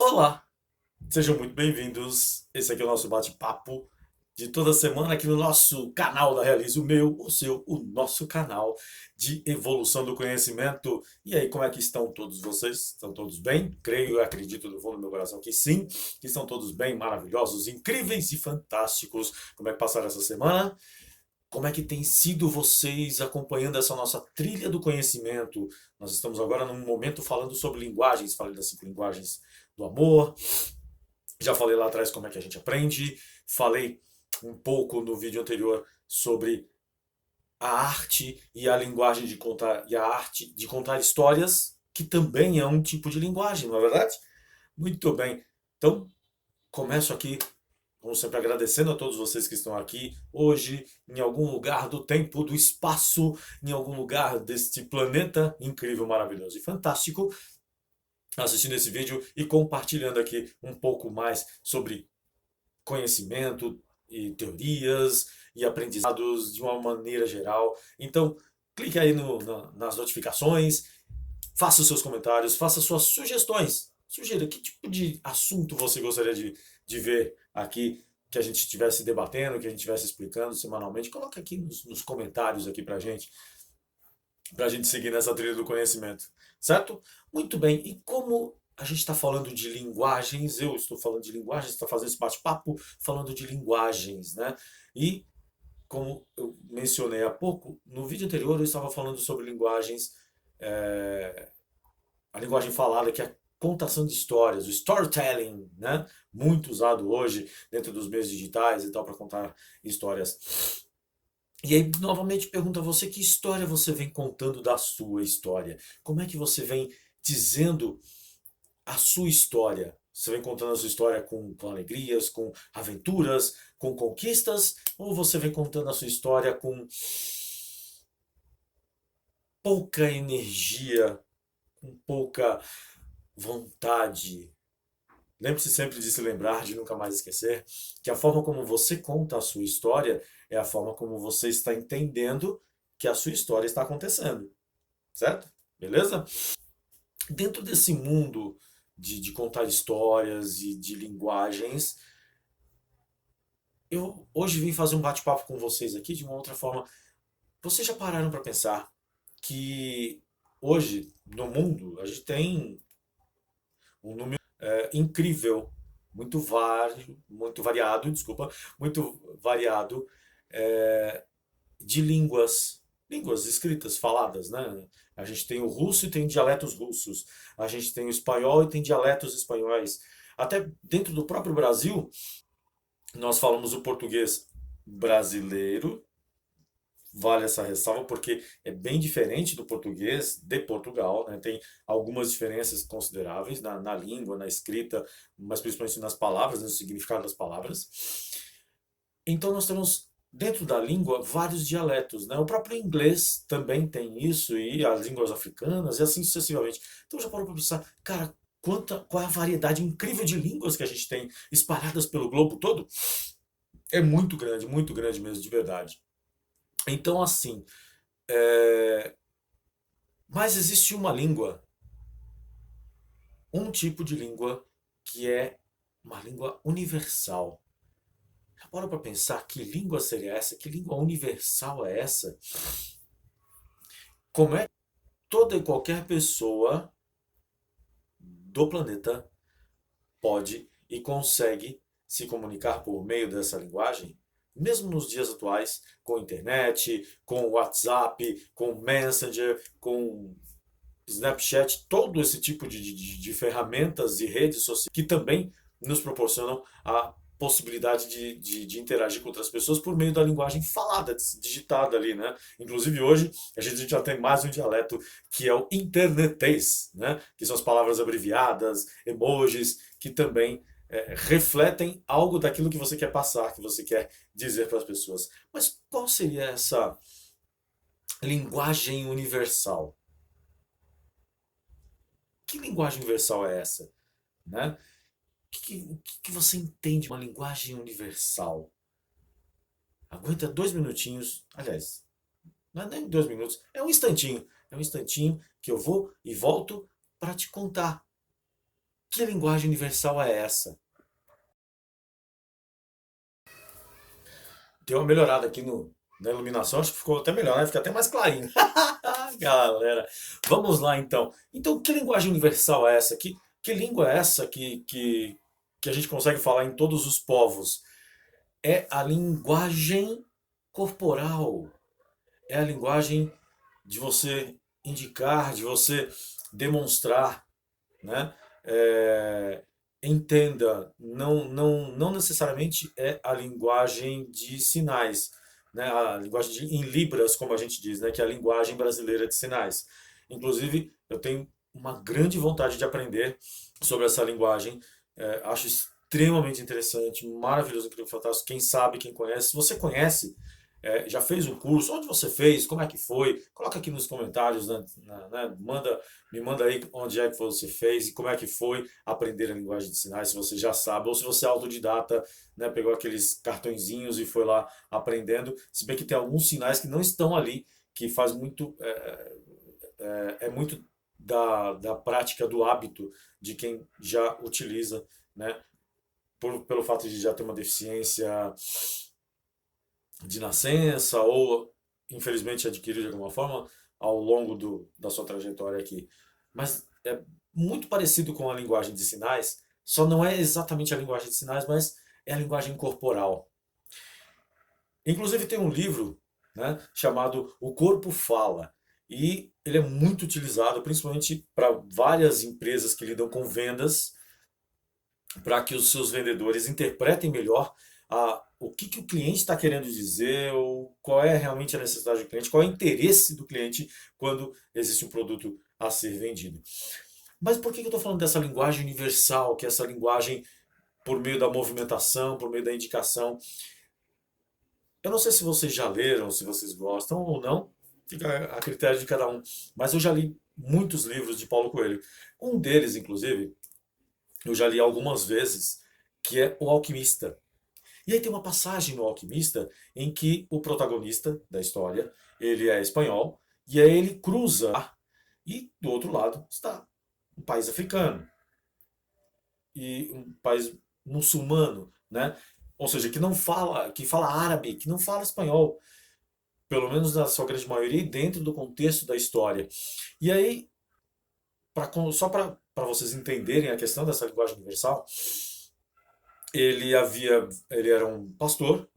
Olá, sejam muito bem-vindos. Esse aqui é o nosso bate-papo de toda semana aqui no nosso canal da Realize, o meu, o seu, o nosso canal de evolução do conhecimento. E aí, como é que estão todos vocês? Estão todos bem? Creio e acredito do fundo do meu coração que sim, que estão todos bem, maravilhosos, incríveis e fantásticos. Como é que passaram essa semana? Como é que tem sido vocês acompanhando essa nossa trilha do conhecimento? Nós estamos agora num momento falando sobre linguagens, falei das 5 linguagens do amor, já falei lá atrás como é que a gente aprende, falei um pouco no vídeo anterior sobre a arte e a linguagem de contar e a arte de contar histórias, que também é um tipo de linguagem, não é verdade? Muito bem. Então, começo aqui, como sempre, agradecendo a todos vocês que estão aqui hoje, em algum lugar do tempo, do espaço, em algum lugar deste planeta incrível, maravilhoso e fantástico, assistindo esse vídeo e compartilhando aqui um pouco mais sobre conhecimento e teorias e aprendizados de uma maneira geral. Então, clique aí nas notificações, faça os seus comentários, faça suas sugestões. Sugira que tipo de assunto você gostaria de ver aqui, que a gente estivesse debatendo, que a gente estivesse explicando semanalmente. Coloca aqui nos comentários aqui pra gente seguir nessa trilha do conhecimento, certo? Muito bem, e como a gente está falando de linguagens, eu estou falando de linguagens, está fazendo esse bate-papo falando de linguagens, né? E como eu mencionei há pouco, no vídeo anterior eu estava falando sobre linguagens, é, a linguagem falada, que é a contação de histórias, o storytelling, né? Muito usado hoje dentro dos meios digitais e tal para contar histórias. E aí, novamente, pergunto a você que história você vem contando da sua história? Como é que você vem dizendo a sua história? Você vem contando a sua história com alegrias, com aventuras, com conquistas? Ou você vem contando a sua história com pouca energia, com pouca vontade? Lembre-se sempre de se lembrar, de nunca mais esquecer, que a forma como você conta a sua história é a forma como você está entendendo que a sua história está acontecendo. Certo? Beleza? Dentro desse mundo de contar histórias e de linguagens, eu hoje vim fazer um bate-papo com vocês aqui de uma outra forma. Vocês já pararam para pensar que hoje, no mundo, a gente tem um número incrível, muito variado, desculpa, muito variado de línguas escritas, faladas, né? A gente tem o russo e tem dialetos russos. A gente tem o espanhol e tem dialetos espanhóis. Até dentro do próprio Brasil, nós falamos o português brasileiro, vale essa ressalva, porque é bem diferente do português de Portugal, né? Tem algumas diferenças consideráveis na língua, na escrita, mas principalmente nas palavras, no significado das palavras. Então nós temos dentro da língua vários dialetos, né? O próprio inglês também tem isso e as línguas africanas e assim sucessivamente. Então já parou para pensar, cara, qual é a variedade incrível de línguas que a gente tem espalhadas pelo globo todo? É muito grande mesmo, de verdade. Então assim, mas existe uma língua, um tipo de língua que é uma língua universal. Já parou para pensar que língua seria essa? Que língua universal é essa? Como é toda e qualquer pessoa do planeta pode e consegue se comunicar por meio dessa linguagem, mesmo nos dias atuais, com internet, com WhatsApp, com Messenger, com Snapchat, todo esse tipo de ferramentas e redes sociais que também nos proporcionam a possibilidade de interagir com outras pessoas por meio da linguagem falada, digitada ali, né? Inclusive hoje a gente já tem mais um dialeto que é o internetês, né? Que são as palavras abreviadas, emojis, que também refletem algo daquilo que você quer passar, que você quer dizer para as pessoas. Mas qual seria essa linguagem universal? Que linguagem universal é essa? Né? O que você entende de uma linguagem universal? Aguenta 2 minutinhos, aliás, não é nem 2 minutos, é um instantinho que eu vou e volto para te contar. Que linguagem universal é essa? Deu uma melhorada aqui na iluminação, acho que ficou até melhor, né? Fica até mais clarinho. Galera, vamos lá então. Então, que linguagem universal é essa? Que língua é essa que a gente consegue falar em todos os povos? É a linguagem corporal. É a linguagem de você indicar, de você demonstrar, né? É, entenda, não necessariamente é a linguagem de sinais, né? A linguagem em libras, como a gente diz, né? Que é a linguagem brasileira de sinais. Inclusive, eu tenho uma grande vontade de aprender sobre essa linguagem. Acho extremamente interessante, maravilhoso, incrível, fantástico. Quem sabe, quem conhece. Se você conhece, já fez um curso, onde você fez, como é que foi? Coloca aqui nos comentários, né? Me manda aí onde é que você fez e como é que foi aprender a linguagem de sinais, se você já sabe, ou se você é autodidata, né? Pegou aqueles cartõezinhos e foi lá aprendendo. Se bem que tem alguns sinais que não estão ali, que faz muito, é muito da prática, do hábito de quem já utiliza, né? Pelo fato de já ter uma deficiência de nascença ou infelizmente adquiriu de alguma forma ao longo da sua trajetória aqui. Mas é muito parecido com a linguagem de sinais, só não é exatamente a linguagem de sinais, mas é a linguagem corporal. Inclusive tem um livro, né, chamado O Corpo Fala, e ele é muito utilizado, principalmente para várias empresas que lidam com vendas, para que os seus vendedores interpretem melhor o que o cliente está querendo dizer, ou qual é realmente a necessidade do cliente, qual é o interesse do cliente quando existe um produto a ser vendido. Mas por que eu estou falando dessa linguagem universal, que é essa linguagem por meio da movimentação, por meio da indicação? Eu não sei se vocês já leram, se vocês gostam ou não, fica a critério de cada um, mas eu já li muitos livros de Paulo Coelho. Um deles, inclusive, eu já li algumas vezes, que é O Alquimista. E aí tem uma passagem no Alquimista em que o protagonista da história, ele é espanhol, e aí ele cruza e do outro lado está um país africano e um país muçulmano, né? Ou seja, que fala árabe, que não fala espanhol, pelo menos na sua grande maioria, e dentro do contexto da história. E aí, só para vocês entenderem a questão dessa linguagem universal, ele era um pastor,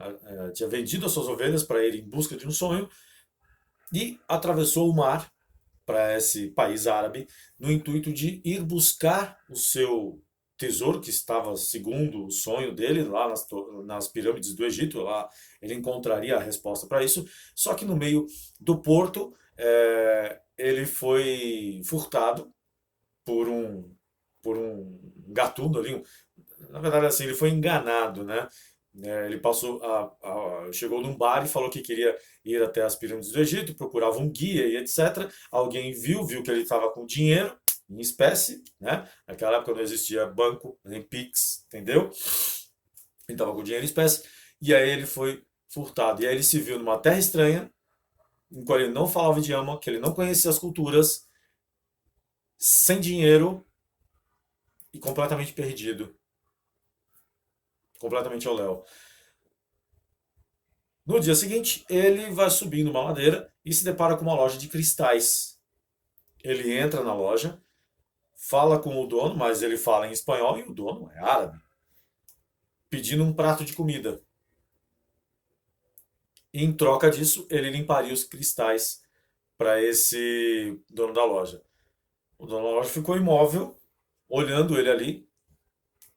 tinha vendido as suas ovelhas para ir em busca de um sonho e atravessou o mar para esse país árabe no intuito de ir buscar o seu tesouro que estava segundo o sonho dele lá nas pirâmides do Egito. Lá ele encontraria a resposta para isso. Só que no meio do porto ele foi furtado por um gatuno ali, na verdade, assim, ele foi enganado, né? Ele chegou num bar e falou que queria ir até as pirâmides do Egito, procurava um guia e etc. Alguém viu que ele estava com dinheiro em espécie, né? Naquela época não existia banco, nem Pix, entendeu? Ele estava com dinheiro em espécie e aí ele foi furtado. E aí ele se viu numa terra estranha, em qual ele não falava o idioma, que ele não conhecia as culturas, sem dinheiro e completamente perdido, completamente ao léu. No dia seguinte, ele vai subindo uma ladeira e se depara com uma loja de cristais. Ele entra na loja, fala com o dono, mas ele fala em espanhol e o dono é árabe, pedindo um prato de comida. E em troca disso, ele limparia os cristais para esse dono da loja. O dono da loja ficou imóvel, olhando ele ali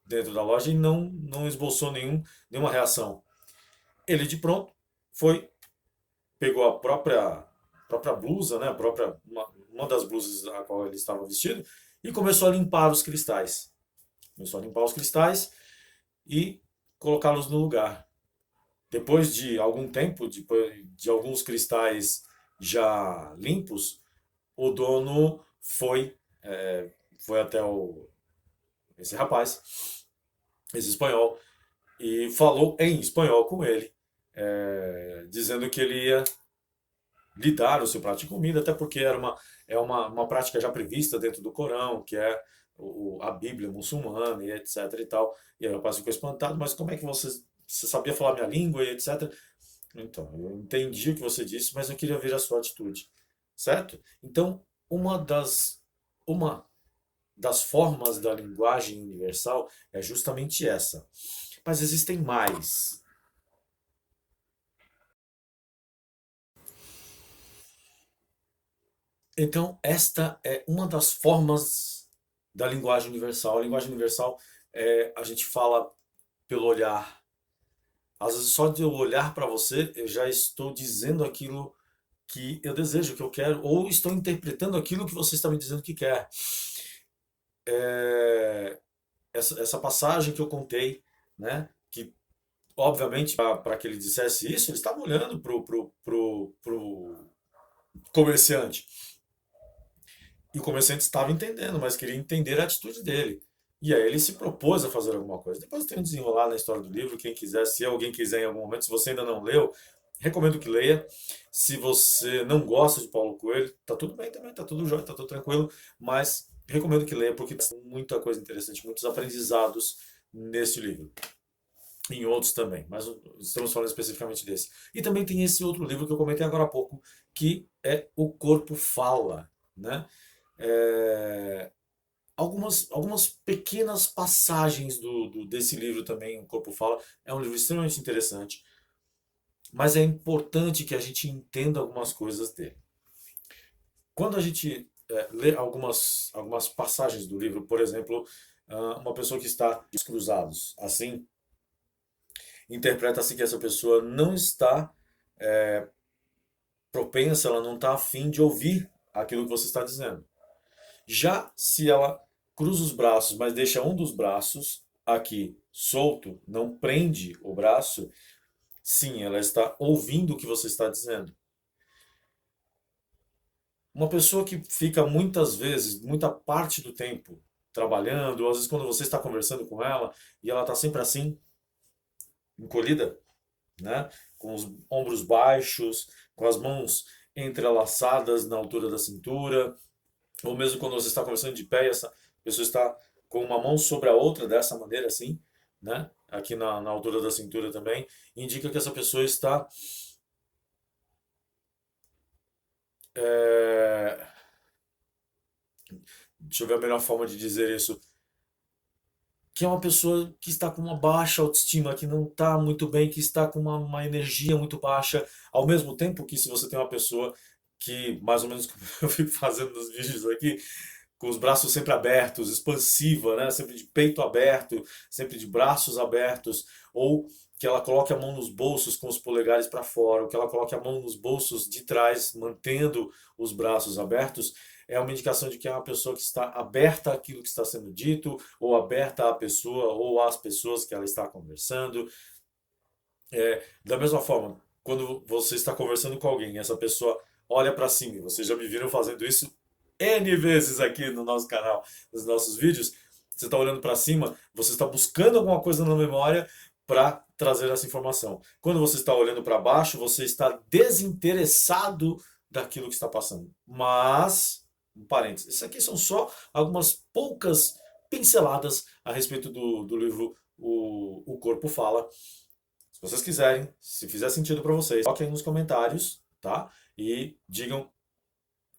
dentro da loja e não esboçou nenhuma reação. Ele de pronto foi, pegou a própria blusa, né, uma das blusas a qual ele estava vestido, e começou a limpar os cristais. Começou a limpar os cristais e colocá-los no lugar. Depois de algum tempo, depois de alguns cristais já limpos, o dono foi até esse rapaz, esse espanhol, e falou em espanhol com ele, dizendo que ele ia lhe dar o seu prato de comida, até porque é uma prática já prevista dentro do Corão, que é a Bíblia muçulmana e etc e tal. E aí o rapaz ficou espantado, mas como é que você sabia falar minha língua e etc? Então, eu entendi o que você disse, mas eu queria ver a sua atitude, certo? Então, uma das formas da linguagem universal é justamente essa. Mas existem mais. Então, esta é uma das formas da linguagem universal. A linguagem universal a gente fala pelo olhar. Às vezes, só de eu olhar para você, eu já estou dizendo aquilo que eu desejo, que eu quero, ou estou interpretando aquilo que você está me dizendo que quer. É, essa passagem que eu contei, né? Que obviamente para que ele dissesse isso, ele estava olhando pro comerciante. E o comerciante estava entendendo, mas queria entender a atitude dele. E aí ele se propôs a fazer alguma coisa. Depois tem um desenrolar na história do livro, quem quiser, se alguém quiser em algum momento, se você ainda não leu, recomendo que leia. Se você não gosta de Paulo Coelho, tá tudo bem também, tá tudo jóia, tá tudo tranquilo, mas recomendo que leia porque tem muita coisa interessante, muitos aprendizados nesse livro. Em outros também, mas estamos falando especificamente desse. E também tem esse outro livro que eu comentei agora há pouco, que é O Corpo Fala, né? É, algumas pequenas passagens desse livro também, O Corpo Fala, é um livro extremamente interessante, mas é importante que a gente entenda algumas coisas dele. Quando a gente lê algumas passagens do livro, por exemplo, uma pessoa que está cruzados, assim, interpreta-se que essa pessoa não está propensa, ela não está afim de ouvir aquilo que você está dizendo. Já se ela cruza os braços, mas deixa um dos braços aqui solto, não prende o braço, sim, ela está ouvindo o que você está dizendo. Uma pessoa que fica muitas vezes, muita parte do tempo trabalhando, ou às vezes quando você está conversando com ela e ela está sempre assim, encolhida, né? Com os ombros baixos, com as mãos entrelaçadas na altura da cintura, ou mesmo quando você está conversando de pé e essa pessoa está com uma mão sobre a outra dessa maneira assim, né? Aqui na altura da cintura também, indica que essa pessoa está é, deixa eu ver a melhor forma de dizer isso, que é uma pessoa que está com uma baixa autoestima, que não está muito bem, que está com uma energia muito baixa, ao mesmo tempo que se você tem uma pessoa que, mais ou menos como eu fico fazendo nos vídeos aqui, com os braços sempre abertos, expansiva, né? Sempre de peito aberto, sempre de braços abertos, ou que ela coloque a mão nos bolsos com os polegares para fora, ou que ela coloque a mão nos bolsos de trás, mantendo os braços abertos, é uma indicação de que é uma pessoa que está aberta àquilo que está sendo dito, ou aberta à pessoa, ou às pessoas que ela está conversando. Da mesma forma, quando você está conversando com alguém e essa pessoa olha para cima, e vocês já me viram fazendo isso N vezes aqui no nosso canal, nos nossos vídeos, você está olhando para cima, você está buscando alguma coisa na memória para trazer essa informação. Quando você está olhando para baixo, você está desinteressado daquilo que está passando. Mas, um parênteses, isso aqui são só algumas poucas pinceladas a respeito do livro o Corpo Fala. Se vocês quiserem, se fizer sentido para vocês, coloquem nos comentários, tá? E digam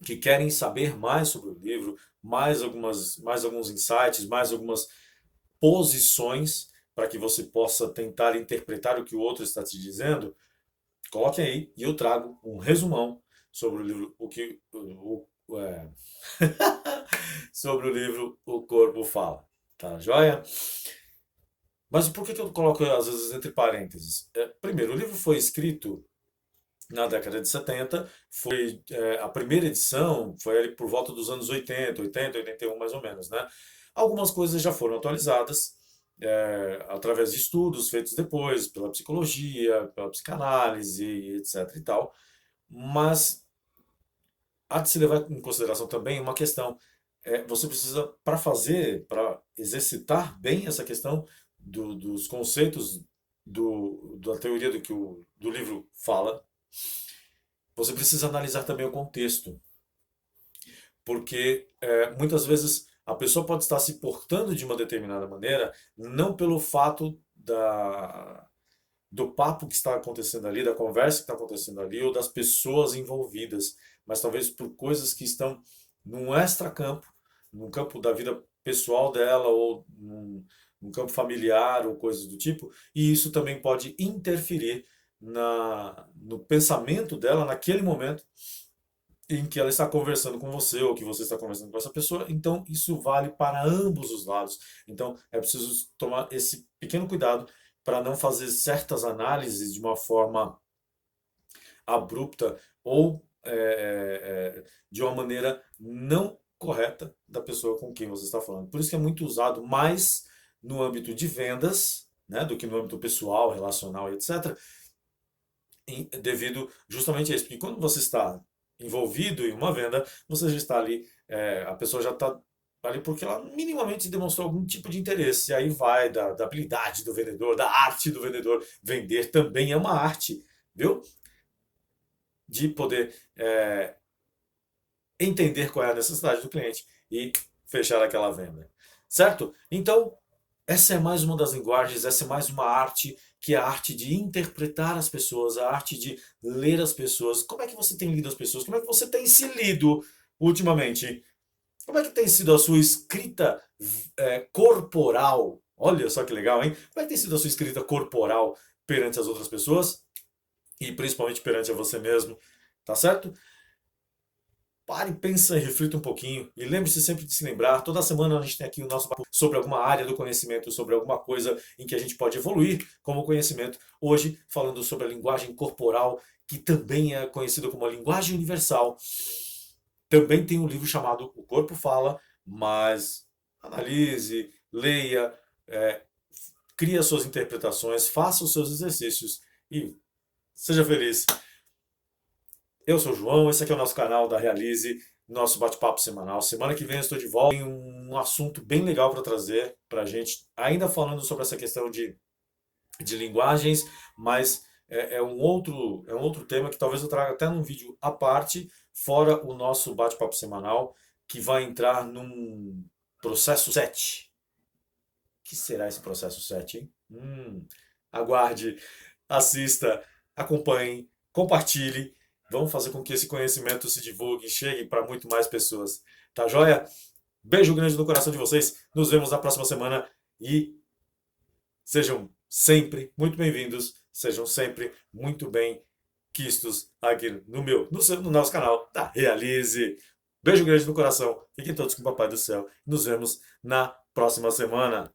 que querem saber mais sobre o livro, mais alguns insights, mais algumas posições para que você possa tentar interpretar o que o outro está te dizendo. Coloquem aí e eu trago um resumão sobre o livro, sobre o livro O Corpo Fala. Tá joia? Mas por que eu coloco às vezes entre parênteses? Primeiro, o livro foi escrito na década de 70, foi a primeira edição foi ali por volta dos anos 80, 81 mais ou menos, né? Algumas coisas já foram atualizadas através de estudos feitos depois pela psicologia, pela psicanálise, etc e tal, mas há de se levar em consideração também uma questão. Você precisa, para exercitar bem essa questão dos conceitos da teoria do livro fala, você precisa analisar também o contexto. porque muitas vezes a pessoa pode estar se portando de uma determinada maneira, não pelo fato do papo que está acontecendo ali, da conversa que está acontecendo ali, ou das pessoas envolvidas, mas talvez por coisas que estão num extracampo, no campo da vida pessoal dela, ou num campo familiar, ou coisas do tipo, e isso também pode interferir no pensamento dela naquele momento em que ela está conversando com você ou que você está conversando com essa pessoa, então isso vale para ambos os lados. Então é preciso tomar esse pequeno cuidado para não fazer certas análises de uma forma abrupta ou de uma maneira não correta da pessoa com quem você está falando. Por isso que é muito usado mais no âmbito de vendas, né, do que no âmbito pessoal, relacional, etc., devido justamente a isso. Porque quando você está envolvido em uma venda, você já está ali, a pessoa já está ali porque ela minimamente demonstrou algum tipo de interesse. E aí vai da habilidade do vendedor, da arte do vendedor. Vender também é uma arte, viu? De poder entender qual é a necessidade do cliente e fechar aquela venda. Certo? Então, essa é mais uma das linguagens, essa é mais uma arte, que é a arte de interpretar as pessoas, a arte de ler as pessoas. Como é que você tem lido as pessoas? Como é que você tem se lido ultimamente? Como é que tem sido a sua escrita corporal? Olha só que legal, hein? Como é que tem sido a sua escrita corporal perante as outras pessoas? E principalmente perante a você mesmo, tá certo? Pare, pensa e reflita um pouquinho. E lembre-se sempre de se lembrar, toda semana a gente tem aqui o nosso papo sobre alguma área do conhecimento, sobre alguma coisa em que a gente pode evoluir como conhecimento. Hoje, falando sobre a linguagem corporal, que também é conhecida como a linguagem universal. Também tem um livro chamado O Corpo Fala, mas analise, leia, é, crie as suas interpretações, faça os seus exercícios e seja feliz. Eu sou o João, esse aqui é o nosso canal da Realize, nosso bate-papo semanal. Semana que vem eu estou de volta. Tem um assunto bem legal para trazer para a gente, ainda falando sobre essa questão de linguagens, mas é um outro tema que talvez eu traga até num vídeo à parte, fora o nosso bate-papo semanal, que vai entrar num processo 7. O que será esse processo 7, hein? Aguarde, assista, acompanhe, compartilhe. Vamos fazer com que esse conhecimento se divulgue e chegue para muito mais pessoas. Tá joia? Beijo grande no coração de vocês. Nos vemos na próxima semana e sejam sempre muito bem-vindos. Sejam sempre muito bem quistos aqui no nosso canal da Realize. Beijo grande no coração. Fiquem todos com o Papai do Céu. Nos vemos na próxima semana.